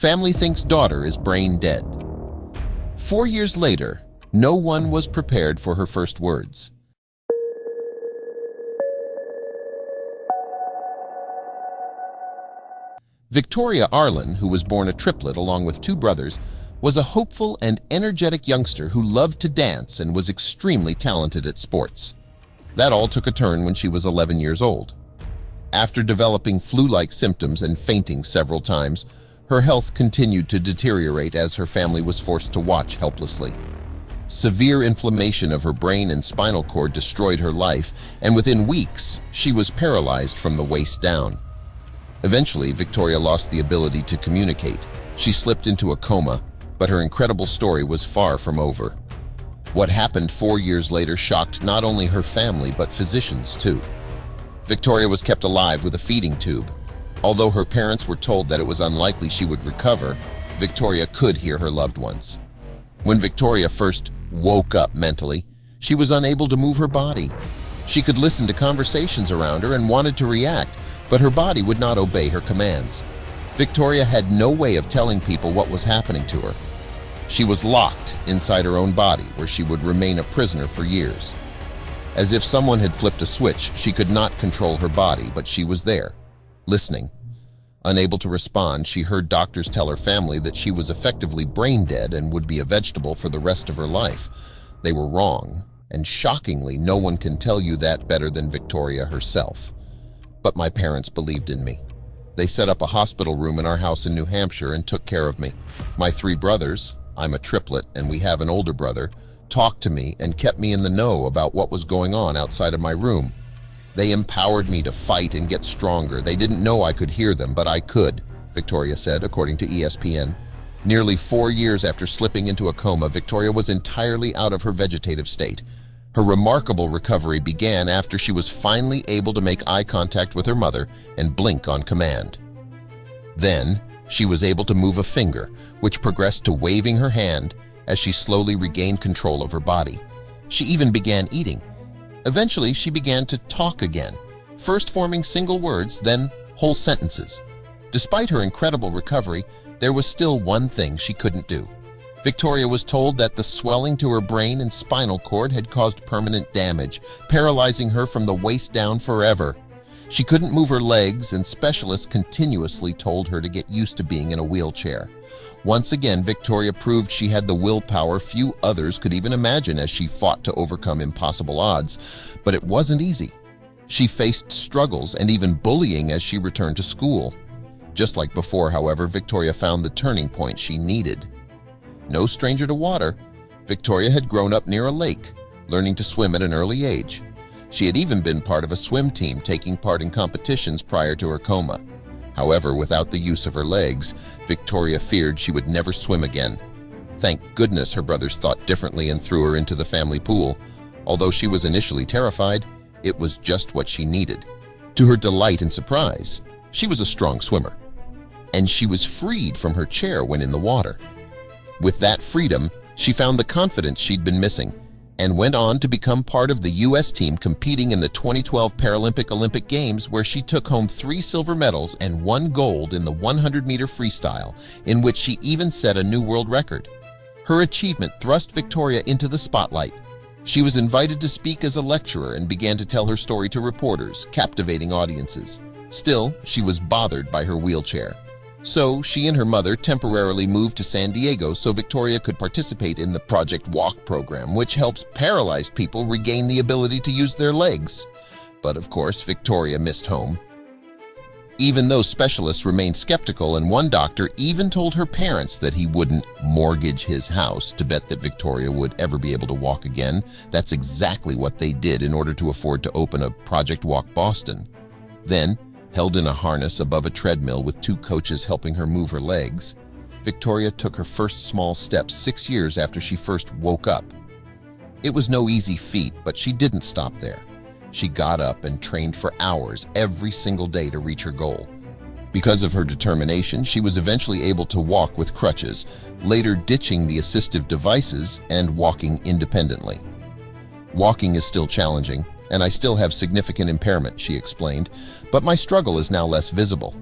Family thinks daughter is brain dead. 4 years later, no one was prepared for her first words. Victoria Arlen, who was born a triplet along with 2 brothers, was a hopeful and energetic youngster who loved to dance and was extremely talented at sports. That all took a turn when she was 11 years old. After developing flu-like symptoms and fainting several times, her health continued to deteriorate as her family was forced to watch helplessly. Severe inflammation of her brain and spinal cord destroyed her life, and within weeks, she was paralyzed from the waist down. Eventually, Victoria lost the ability to communicate. She slipped into a coma, but her incredible story was far from over. What happened 4 years later shocked not only her family, but physicians too. Victoria was kept alive with a feeding tube. Although her parents were told that it was unlikely she would recover, Victoria could hear her loved ones. When Victoria first woke up mentally, she was unable to move her body. She could listen to conversations around her and wanted to react, but her body would not obey her commands. Victoria had no way of telling people what was happening to her. She was locked inside her own body, where she would remain a prisoner for years. As if someone had flipped a switch, she could not control her body, but she was there, listening. Unable to respond, she heard doctors tell her family that she was effectively brain dead and would be a vegetable for the rest of her life. They were wrong, and shockingly, no one can tell you that better than Victoria herself. But my parents believed in me. They set up a hospital room in our house in New Hampshire and took care of me. My 3 brothers, I'm a triplet and we have an older brother, talked to me and kept me in the know about what was going on outside of my room. They empowered me to fight and get stronger. They didn't know I could hear them, but I could, Victoria said, according to ESPN. Nearly 4 years after slipping into a coma, Victoria was entirely out of her vegetative state. Her remarkable recovery began after she was finally able to make eye contact with her mother and blink on command. Then, she was able to move a finger, which progressed to waving her hand as she slowly regained control of her body. She even began eating. Eventually, she began to talk again, first forming single words, then whole sentences. Despite her incredible recovery, there was still one thing she couldn't do. Victoria was told that the swelling to her brain and spinal cord had caused permanent damage, paralyzing her from the waist down forever. She couldn't move her legs, and specialists continuously told her to get used to being in a wheelchair. Once again, Victoria proved she had the willpower few others could even imagine as she fought to overcome impossible odds. But it wasn't easy. She faced struggles and even bullying as she returned to school. Just like before, however, Victoria found the turning point she needed. No stranger to water, Victoria had grown up near a lake, learning to swim at an early age. She had even been part of a swim team, taking part in competitions prior to her coma. However, without the use of her legs, Victoria feared she would never swim again. Thank goodness her brothers thought differently and threw her into the family pool. Although she was initially terrified, it was just what she needed. To her delight and surprise, she was a strong swimmer, and she was freed from her chair when in the water. With that freedom, she found the confidence she'd been missing and went on to become part of the U.S. team competing in the 2012 Olympic Games, where she took home 3 silver medals and 1 gold in the 100-meter freestyle, in which she even set a new world record. Her achievement thrust Victoria into the spotlight. She was invited to speak as a lecturer and began to tell her story to reporters, captivating audiences. Still, she was bothered by her wheelchair. So she and her mother temporarily moved to San Diego so Victoria could participate in the Project Walk program, which helps paralyzed people regain the ability to use their legs. But of course, Victoria missed home. Even though specialists remained skeptical, and one doctor even told her parents that he wouldn't mortgage his house to bet that Victoria would ever be able to walk again, that's exactly what they did in order to afford to open a Project Walk Boston. Then, held in a harness above a treadmill with 2 coaches helping her move her legs, Victoria took her first small steps 6 years after she first woke up. It was no easy feat, but she didn't stop there. She got up and trained for hours every single day to reach her goal. Because of her determination, she was eventually able to walk with crutches, later ditching the assistive devices and walking independently. Walking is still challenging, and I still have significant impairment, she explained, but my struggle is now less visible.